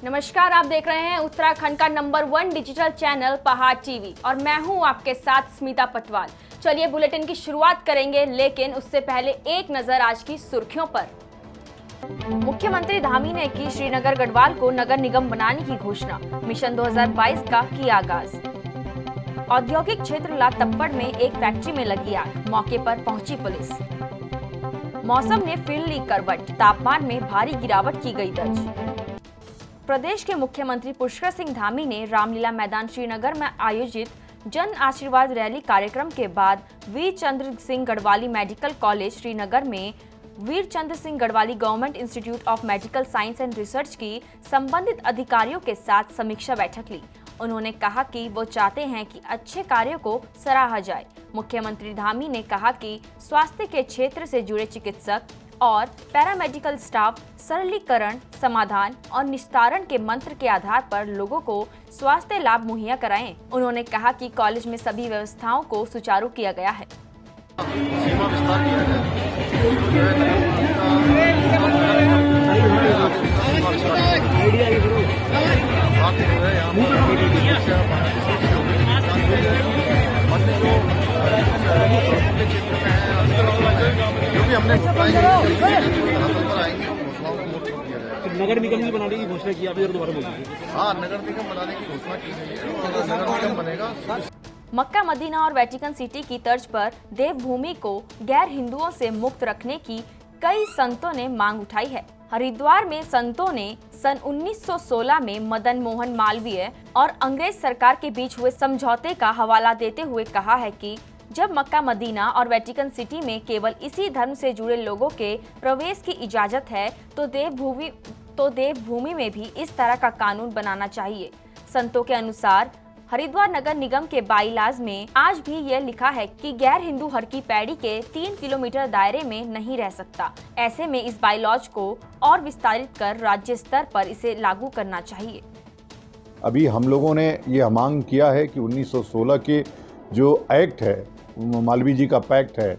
नमस्कार, आप देख रहे हैं उत्तराखंड का नंबर 1 डिजिटल चैनल पहाड़ टीवी और मैं हूं आपके साथ स्मिता पटवाल। चलिए बुलेटिन की शुरुआत करेंगे, लेकिन उससे पहले एक नजर आज की सुर्खियों पर। मुख्यमंत्री धामी ने की श्रीनगर गढ़वाल को नगर निगम बनाने की घोषणा। मिशन 2022 का किया आगाज। औद्योगिक क्षेत्र लातप्पड़ में एक फैक्ट्री में लगी आग, मौके पर पहुंची पुलिस। मौसम ने फिर ली करवट, तापमान में भारी गिरावट की गई दर्ज। प्रदेश के मुख्यमंत्री पुष्कर सिंह धामी ने रामलीला मैदान श्रीनगर में आयोजित जन आशीर्वाद रैली कार्यक्रम के बाद वीर चंद्र सिंह गढ़वाली मेडिकल कॉलेज श्रीनगर में Veer Chandra Singh Garhwali government institute of medical science and research की संबंधित अधिकारियों के साथ समीक्षा बैठक ली। उन्होंने कहा कि वो चाहते हैं कि अच्छे कार्यों को सराहा जाए। मुख्यमंत्री धामी ने कहा कि स्वास्थ्य के क्षेत्र से जुड़े चिकित्सक और पैरामेडिकल स्टाफ सरलीकरण, समाधान और निस्तारण के मंत्र के आधार पर लोगों को स्वास्थ्य लाभ मुहैया कराएं। उन्होंने कहा कि कॉलेज में सभी व्यवस्थाओं को सुचारू किया गया है। सीमा विस्तार किया जो भी हमने नगर निगम बनाने की घोषणा की, आप दोबारा बोलिए। हाँ, नगर निगम बनाने की घोषणा की गई है और नगर निगम बनेगा। मक्का मदीना और वेटिकन सिटी की तर्ज पर देवभूमि को गैर हिंदुओं से मुक्त रखने की कई संतों ने मांग उठाई है। हरिद्वार में संतों ने सन 1916 में मदन मोहन मालवीय और अंग्रेज सरकार के बीच हुए समझौते का हवाला देते हुए कहा है कि जब मक्का मदीना और वेटिकन सिटी में केवल इसी धर्म से जुड़े लोगों के प्रवेश की इजाजत है तो देवभूमि में भी इस तरह का कानून बनाना चाहिए। संतों के अनुसार हरिद्वार नगर निगम के बाईलाज में आज भी यह लिखा है कि गैर हिंदू हर की पैड़ी के 3 किलोमीटर दायरे में नहीं रह सकता। ऐसे में इस बाईलॉज को और विस्तारित कर राज्य स्तर पर इसे लागू करना चाहिए। अभी हम लोगों ने ये मांग किया है कि 1916 के जो एक्ट है, मालवीय जी का पैक्ट है,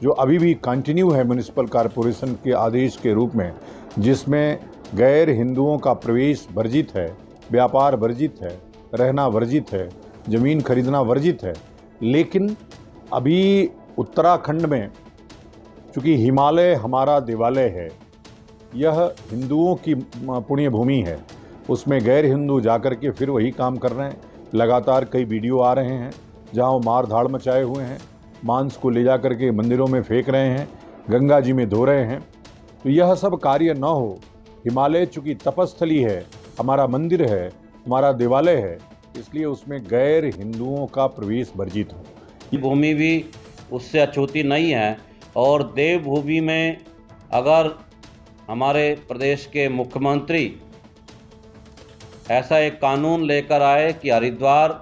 जो अभी भी कंटिन्यू है म्युनिसिपल कॉरपोरेशन के आदेश के रूप में, जिसमें गैर हिंदुओं का प्रवेश वर्जित है, व्यापार वर्जित है, रहना वर्जित है, ज़मीन खरीदना वर्जित है। लेकिन अभी उत्तराखंड में चूँकि हिमालय हमारा देवालय है, यह हिंदुओं की पुण्य भूमि है, उसमें गैर हिंदू जाकर के फिर वही काम कर रहे हैं। लगातार कई वीडियो आ रहे हैं जहाँ वो मार धाड़ मचाए हुए हैं, मांस को ले जा कर के मंदिरों में फेंक रहे हैं, गंगा जी में धो रहे हैं। तो यह सब कार्य न हो। हिमालय चूँकि तपस्थली है, हमारा मंदिर है, हमारा देवालय है, इसलिए उसमें गैर हिंदुओं का प्रवेश वर्जित हो। ये भूमि भी उससे अछूती नहीं है और देवभूमि में अगर हमारे प्रदेश के मुख्यमंत्री ऐसा एक कानून लेकर आए कि हरिद्वार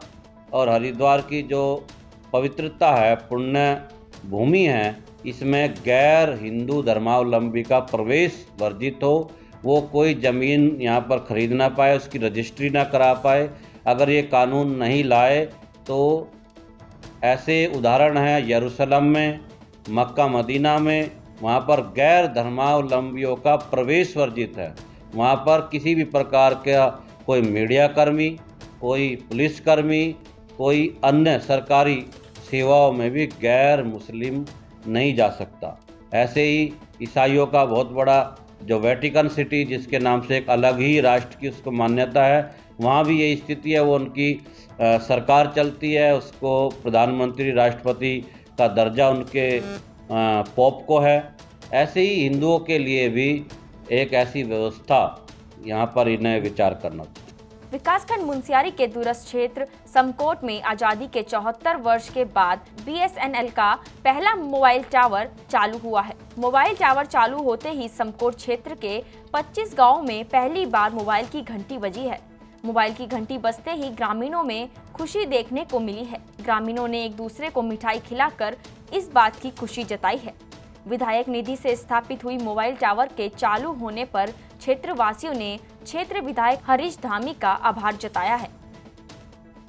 और हरिद्वार की जो पवित्रता है, पुण्य भूमि है, इसमें गैर हिंदू धर्मावलंबी का प्रवेश वर्जित हो, वो कोई ज़मीन यहाँ पर खरीद ना पाए, उसकी रजिस्ट्री ना करा पाए। अगर ये कानून नहीं लाए तो ऐसे उदाहरण हैं यरूशलेम में, मक्का मदीना में, वहाँ पर गैर धर्मावलंबियों का प्रवेश वर्जित है। वहाँ पर किसी भी प्रकार का कोई मीडिया कर्मी, कोई पुलिसकर्मी, कोई अन्य सरकारी सेवाओं में भी गैर मुस्लिम नहीं जा सकता। ऐसे ही ईसाइयों का बहुत बड़ा जो वेटिकन सिटी, जिसके नाम से एक अलग ही राष्ट्र की उसको मान्यता है, वहाँ भी यही स्थिति है। वो उनकी सरकार चलती है, उसको प्रधानमंत्री, राष्ट्रपति का दर्जा उनके पोप को है। ऐसे ही हिंदुओं के लिए भी एक ऐसी व्यवस्था यहाँ पर इन्हें विचार करना चाहिए। विकासखंड मुनस्यारी के दूरस्थ क्षेत्र समकोट में आजादी के 74 वर्ष के बाद BSNL का पहला मोबाइल टावर चालू हुआ है। मोबाइल टावर चालू होते ही समकोट क्षेत्र के 25 गांवों में पहली बार मोबाइल की घंटी बजी है। मोबाइल की घंटी बजते ही ग्रामीणों में खुशी देखने को मिली है। ग्रामीणों ने एक दूसरे को मिठाई खिलाकर इस बात की खुशी जताई है। विधायक निधि से स्थापित हुई मोबाइल टावर के चालू होने पर क्षेत्रवासियों ने क्षेत्र विधायक हरीश धामी का आभार जताया है।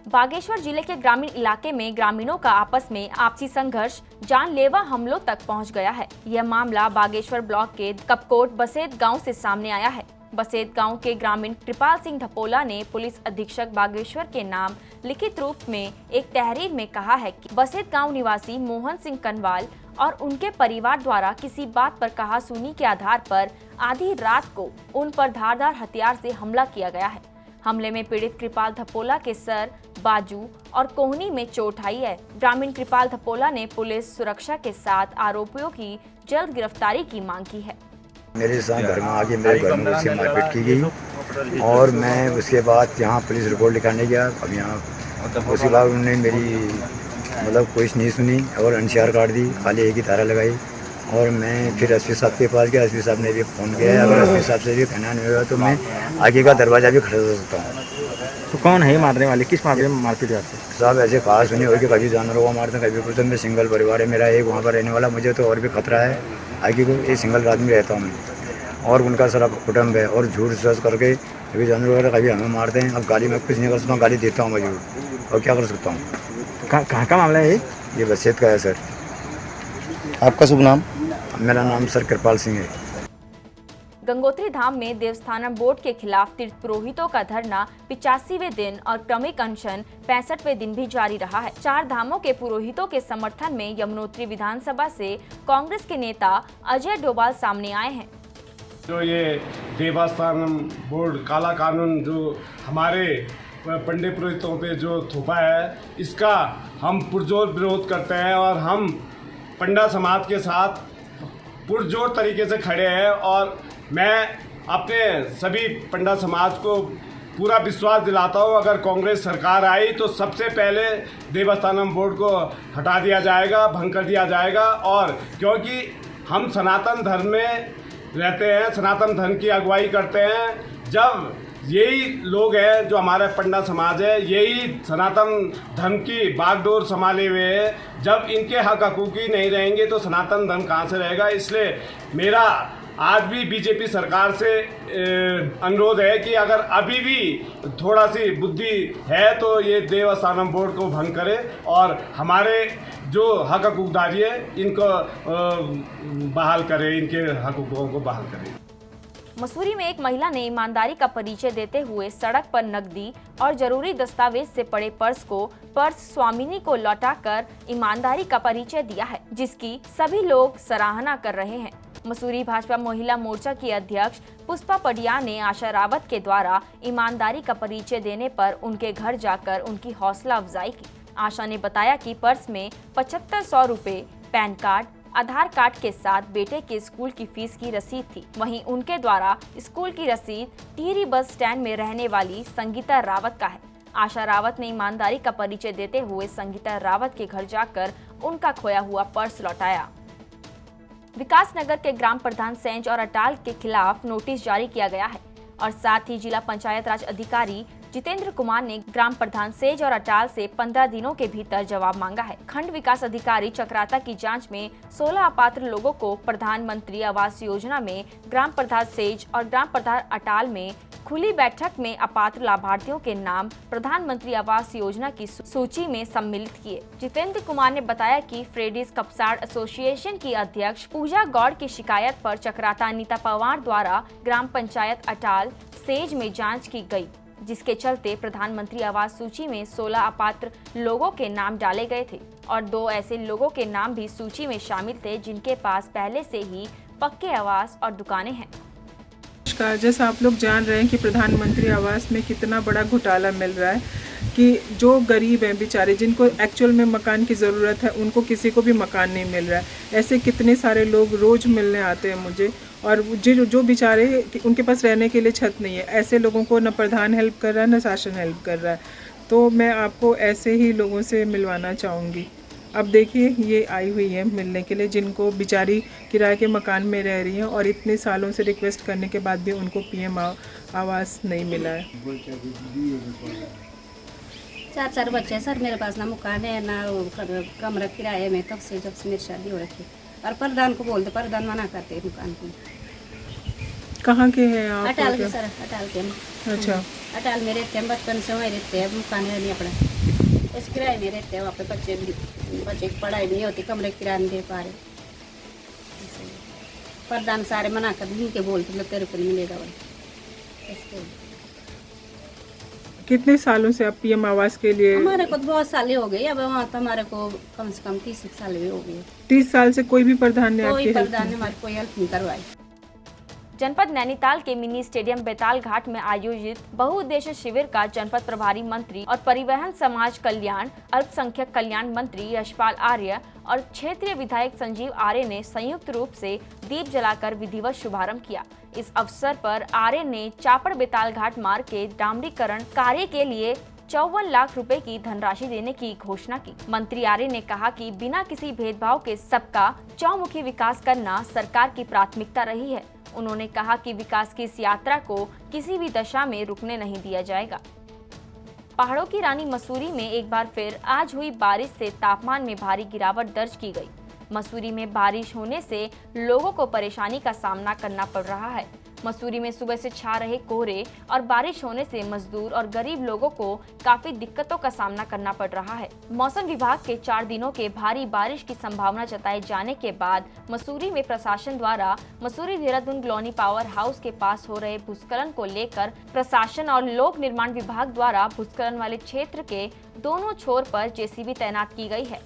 बागेश्वर जिले के ग्रामीण इलाके में ग्रामीणों का आपस में आपसी संघर्ष जानलेवा हमलों तक पहुंच गया है। यह मामला बागेश्वर ब्लॉक के कपकोट बसेत गांव से सामने आया है। बसेत गांव के ग्रामीण कृपाल सिंह ढपोला ने पुलिस अधीक्षक बागेश्वर के नाम लिखित रूप में एक तहरीर में कहा है कि बसेत गांव निवासी मोहन सिंह कनवाल और उनके परिवार द्वारा किसी बात पर कहासुनी के आधार पर आधी रात को उन पर धारदार हथियार से हमला किया गया है। हमले में पीड़ित कृपाल धपोला के सर, बाजू और कोहनी में चोट आई है। ग्रामीण कृपाल धपोला ने पुलिस सुरक्षा के साथ आरोपियों की जल्द गिरफ्तारी की मांग की है। मेरे साथ घर में आके मेरे घर में उससे मारपीट की गई और मैं उसके बाद यहाँ पुलिस रिपोर्ट लिखाने गया। अब यहाँ उसके बाद उन्होंने मेरी कोई नहीं सुनी और एनसीआर काट दी, खाली एक ही धारा लगाई और मैं फिर एसपी साहब के पास गया। एसपी साहब ने भी फ़ोन किया, अगर एसपी साहब से भी कहना नहीं होगा तो मैं आगे का दरवाज़ा भी खड़ा सकता हूँ। तो कौन है मारने वाले, किस मामले में मारपीट आपसे? साहब ऐसे खास सुनी हो कि कभी जानवरों को मारते हैं, कभी कुछ। मैं सिंगल परिवार है मेरा, एक वहाँ पर रहने वाला, मुझे तो और भी खतरा है। आगे को एक सिंगल रात में रहता हूँ मैं और उनका सारा कुटुंब है और झूठ सच करके कभी जानवर वगैरह कभी हमें मारते हैं। अब गाली में कुछ नहीं कर सकता हूँ, गाली देता हूँ मजबूर, और क्या कर सकता हूँ। कहाँ का मामला है ये बसेत का है सर। आपका शुभ नाम? मेरा नाम सर कृपाल सिंह है। गंगोत्री धाम में देवस्थानम बोर्ड के खिलाफ तीर्थ पुरोहितों का धरना 85वें दिन और क्रमिक अनशन 65वें दिन भी जारी रहा है। 4 धामों के पुरोहितों के समर्थन में यमुनोत्री विधानसभा से कांग्रेस के नेता अजय डोभाल सामने आए हैं। जो ये देवस्थानम बोर्ड काला कानून जो हमारे पंडित पुरोहितों पे जो थोपा है, इसका हम पुरजोर विरोध करते हैं और हम पंडा समाज के साथ पुरजोर तरीके से खड़े हैं। और मैं अपने सभी पंडा समाज को पूरा विश्वास दिलाता हूँ, अगर कांग्रेस सरकार आई तो सबसे पहले देवस्थानम बोर्ड को हटा दिया जाएगा, भंग कर दिया जाएगा। और क्योंकि हम सनातन धर्म में रहते हैं, सनातन धर्म की अगुवाई करते हैं। जब यही लोग हैं जो हमारा पंडा समाज है, यही सनातन धर्म की बागडोर संभाले हुए हैं, जब इनके हक हकूकी नहीं रहेंगे तो सनातन धर्म कहाँ से रहेगा। इसलिए मेरा आज भी बीजेपी सरकार से अनुरोध है कि अगर अभी भी थोड़ा सी बुद्धि है तो ये देवस्थानम बोर्ड को भंग करे और हमारे जो हक हकूकदारी है इनको बहाल करे, इनके हक हकूकों को बहाल करे। मसूरी में एक महिला ने ईमानदारी का परिचय देते हुए सड़क पर नकदी और जरूरी दस्तावेज से पड़े पर्स स्वामिनी को लौटाकर ईमानदारी का परिचय दिया है, जिसकी सभी लोग सराहना कर रहे हैं। मसूरी भाजपा महिला मोर्चा की अध्यक्ष पुष्पा पडिया ने आशा रावत के द्वारा ईमानदारी का परिचय देने पर उनके घर जाकर उनकी हौसला अफजाई की। आशा ने बताया कि पर्स में 7500 रुपए, पैन कार्ड, आधार कार्ड के साथ बेटे के स्कूल की फीस की रसीद थी। वहीं उनके द्वारा स्कूल की रसीद टिहरी बस स्टैंड में रहने वाली संगीता रावत का है। आशा रावत ने ईमानदारी का परिचय देते हुए संगीता रावत के घर जाकर उनका खोया हुआ पर्स लौटाया। विकासनगर के ग्राम प्रधान सेंज और अटाल के खिलाफ नोटिस जारी किया गया है और साथ ही जिला पंचायत राज अधिकारी जितेंद्र कुमार ने ग्राम प्रधान सेज और अटाल से 15 दिनों के भीतर जवाब मांगा है। खंड विकास अधिकारी चक्राता की जांच में 16 अपात्र लोगों को प्रधानमंत्री आवास योजना में ग्राम प्रधान सेज और ग्राम प्रधान अटाल में खुली बैठक में अपात्र लाभार्थियों के नाम प्रधानमंत्री आवास योजना की सूची में सम्मिलित किए। जितेंद्र कुमार ने बताया कि फ्रेडिस कपसाड़ एसोसिएशन की अध्यक्ष पूजा गौड़ की शिकायत पर चक्राता अनीता पवार द्वारा ग्राम पंचायत अटाल सेज में जांच की गई, जिसके चलते प्रधानमंत्री आवास सूची में 16 अपात्र लोगों के नाम डाले गए थे और 2 ऐसे लोगों के नाम भी सूची में शामिल थे जिनके पास पहले से ही पक्के आवास और दुकानें हैं। नमस्कार। जैसा आप लोग जान रहे हैं कि प्रधानमंत्री आवास में कितना बड़ा घोटाला मिल रहा है कि जो गरीब हैं बेचारे, जिनको एक्चुअल में मकान की ज़रूरत है, उनको किसी को भी मकान नहीं मिल रहा है। ऐसे कितने सारे लोग रोज़ मिलने आते हैं मुझे, और जो बेचारे उनके पास रहने के लिए छत नहीं है, ऐसे लोगों को न प्रधान हेल्प कर रहा है न शासन हेल्प कर रहा है। तो मैं आपको ऐसे ही लोगों से मिलवाना चाहूँगी। अब देखिए ये आई हुई है मिलने के लिए, जिनको बेचारी किराए के मकान में रह रही हैं और इतने सालों से रिक्वेस्ट करने के बाद भी उनको पीएम आवास नहीं मिला है। 4 बच्चे सर, मेरे पास ना मकान है ना कमरा किराए में, तब से जब से मेरी शादी हो रखी। और प्रधान को बोलते, प्रधान मना करते मकान को। कहाँ के हैं आप? अटाल के सर, अटाल के। अच्छा, अटाल में रहते हैं, बचपन से वहीं रहते हैं, मकान है नहीं अपना, इस किराए में रहते हैं। वहाँ पे बच्चे की पढ़ाई नहीं होती, कमरे किराए नहीं दे पा रहे। प्रधान सारे मना कर इनके बोलते तेरे को नहीं मिलेगा। स्कूल। कितने सालों से आप पीएम आवास के लिए? हमारे को तो बहुत साल हो गए, अब वहाँ तो हमारे को कम से कम 30 साल भी हो गए। 30 साल से कोई भी प्रधान ने आपकी कोई हेल्प प्रधान ने हमारी कोई हेल्प नहीं करवाई। जनपद नैनीताल के मिनी स्टेडियम बेताल घाट में आयोजित बहुउद्देशीय शिविर का जनपद प्रभारी मंत्री और परिवहन समाज कल्याण अल्पसंख्यक कल्याण मंत्री यशपाल आर्य और क्षेत्रीय विधायक संजीव आर्य ने संयुक्त रूप से दीप जलाकर विधिवत शुभारंभ किया। इस अवसर पर आर्य ने चापड़ बेताल घाट मार्ग के डामरीकरण कार्य के लिए 54 लाख रुपए की धनराशि देने की घोषणा की। मंत्री आर्य ने कहा कि बिना किसी भेदभाव के सबका चौमुखी विकास करना सरकार की प्राथमिकता रही है। उन्होंने कहा कि विकास की इस यात्रा को किसी भी दशा में रुकने नहीं दिया जाएगा। पहाड़ों की रानी मसूरी में एक बार फिर आज हुई बारिश से तापमान में भारी गिरावट दर्ज की गई। मसूरी में बारिश होने से लोगों को परेशानी का सामना करना पड़ रहा है। मसूरी में सुबह से छा रहे कोहरे और बारिश होने से मजदूर और गरीब लोगों को काफी दिक्कतों का सामना करना पड़ रहा है। मौसम विभाग के 4 दिनों के भारी बारिश की संभावना जताए जाने के बाद मसूरी में प्रशासन द्वारा मसूरी देहरादून ग्लोनी पावर हाउस के पास हो रहे भूस्खलन को लेकर प्रशासन और लोक निर्माण विभाग द्वारा भूस्खलन वाले क्षेत्र के दोनों छोर पर जेसीबी तैनात की गई है।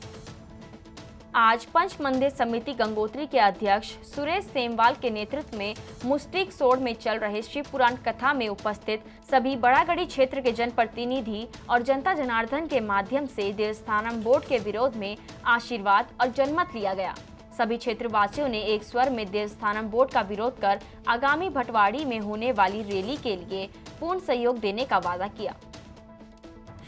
आज पंच मंदिर समिति गंगोत्री के अध्यक्ष सुरेश सेमवाल के नेतृत्व में मुस्टिक सोड़ में चल रहे शिव पुराण कथा में उपस्थित सभी बड़ागढ़ी क्षेत्र के जनप्रतिनिधि और जनता जनार्दन के माध्यम से देवस्थानम बोर्ड के विरोध में आशीर्वाद और जनमत लिया गया। सभी क्षेत्रवासियों ने एक स्वर में देवस्थानम बोर्ड का विरोध कर आगामी भटवाड़ी में होने वाली रैली के लिए पूर्ण सहयोग देने का वादा किया।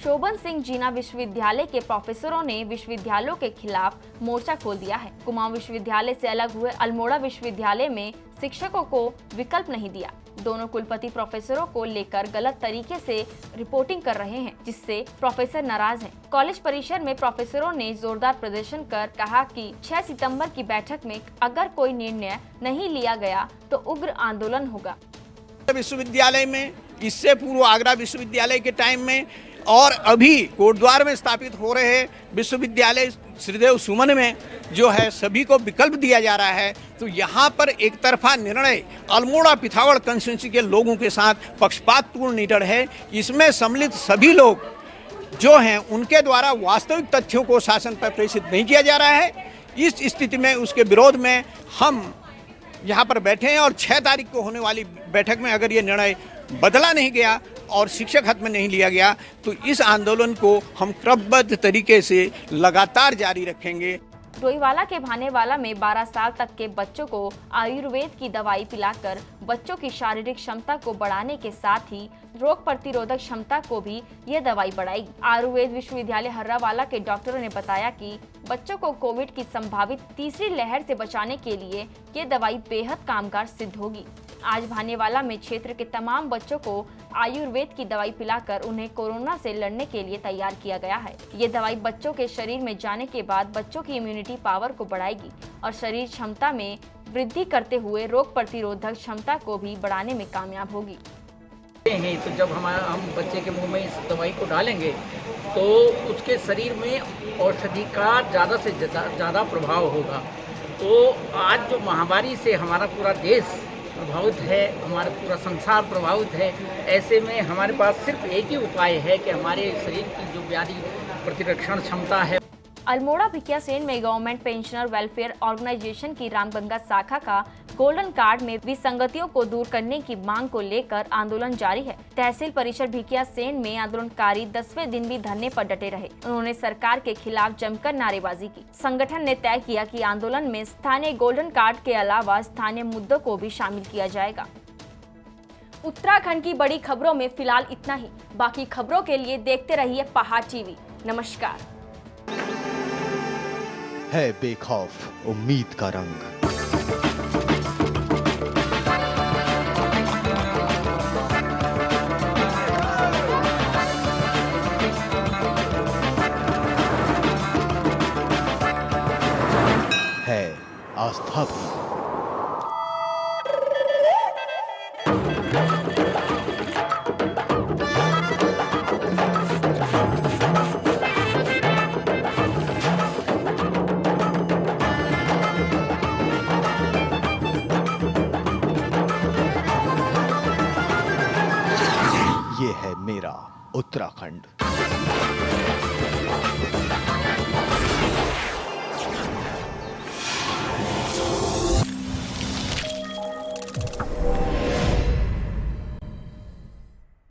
शोभन सिंह जीना विश्वविद्यालय के प्रोफेसरों ने विश्वविद्यालयों के खिलाफ मोर्चा खोल दिया है। कुमाऊं विश्वविद्यालय से अलग हुए अल्मोड़ा विश्वविद्यालय में शिक्षकों को विकल्प नहीं दिया। दोनों कुलपति प्रोफेसरों को लेकर गलत तरीके से रिपोर्टिंग कर रहे हैं, जिससे प्रोफेसर नाराज हैं। कॉलेज परिसर में प्रोफेसरों ने जोरदार प्रदर्शन कर कहा कि 6 सितंबर की बैठक में अगर कोई निर्णय नहीं लिया गया तो उग्र आंदोलन होगा। विश्वविद्यालय में, इससे पूर्व आगरा विश्वविद्यालय के टाइम में और अभी कोटद्वार में स्थापित हो रहे विश्वविद्यालय श्रीदेव सुमन में जो है सभी को विकल्प दिया जा रहा है। तो यहाँ पर एक तरफा निर्णय अल्मोड़ा पिथावड़ कंस्टिट्यूंसी के लोगों के साथ पक्षपातपूर्ण निडर है। इसमें सम्मिलित सभी लोग जो हैं उनके द्वारा वास्तविक तथ्यों को शासन पर प्रेषित नहीं किया जा रहा है। इस स्थिति में उसके विरोध में हम यहाँ पर बैठे हैं और 6 तारीख को होने वाली बैठक में अगर ये निर्णय बदला नहीं गया और शिक्षक हक में नहीं लिया गया तो इस आंदोलन को हम क्रमबद्ध तरीके से लगातार जारी रखेंगे। डोईवाला के भानेवाला में 12 साल तक के बच्चों को आयुर्वेद की दवाई पिलाकर बच्चों की शारीरिक क्षमता को बढ़ाने के साथ ही रोग प्रतिरोधक क्षमता को भी यह दवाई बढ़ाएगी। आयुर्वेद विश्वविद्यालय हर्रावाला के डॉक्टरों ने बताया कि बच्चों को कोविड की संभावित तीसरी लहर से बचाने के लिए ये दवाई बेहद कामगार सिद्ध होगी। आज भानेवाला में क्षेत्र के तमाम बच्चों को आयुर्वेद की दवाई पिलाकर उन्हें कोरोना से लड़ने के लिए तैयार किया गया है। ये दवाई बच्चों के शरीर में जाने के बाद बच्चों की इम्यूनिटी पावर को बढ़ाएगी और शरीर क्षमता में वृद्धि करते हुए रोग प्रतिरोधक क्षमता को भी बढ़ाने में कामयाब होगी। तो जब हम बच्चे के मुंह में इस दवाई को डालेंगे तो उसके शरीर में औषधि का ज़्यादा से ज़्यादा प्रभाव होगा। तो आज जो महामारी से हमारा पूरा देश प्रभावित है, हमारा पूरा संसार प्रभावित है, ऐसे में हमारे पास सिर्फ एक ही उपाय है कि हमारे शरीर की जो व्याधि प्रतिरक्षण क्षमता है। अल्मोड़ा भिकियासेन में गवर्नमेंट पेंशनर वेलफेयर ऑर्गेनाइजेशन की रामगंगा शाखा का गोल्डन कार्ड में विसंगतियों को दूर करने की मांग को लेकर आंदोलन जारी है। तहसील परिसर भिकियासेन में आंदोलनकारी 10वें दिन भी धरने पर डटे रहे। उन्होंने सरकार के खिलाफ जमकर नारेबाजी की। संगठन ने तय किया कि आंदोलन में स्थानीय गोल्डन कार्ड के अलावा स्थानीय मुद्दों को भी शामिल किया जाएगा। उत्तराखंड की बड़ी खबरों में फिलहाल इतना ही। बाकी खबरों के लिए देखते रहिए पहाड़ टीवी। नमस्कार। है बेखौफ उम्मीद का रंग। है आस्था भी। मेरा उत्तराखंड।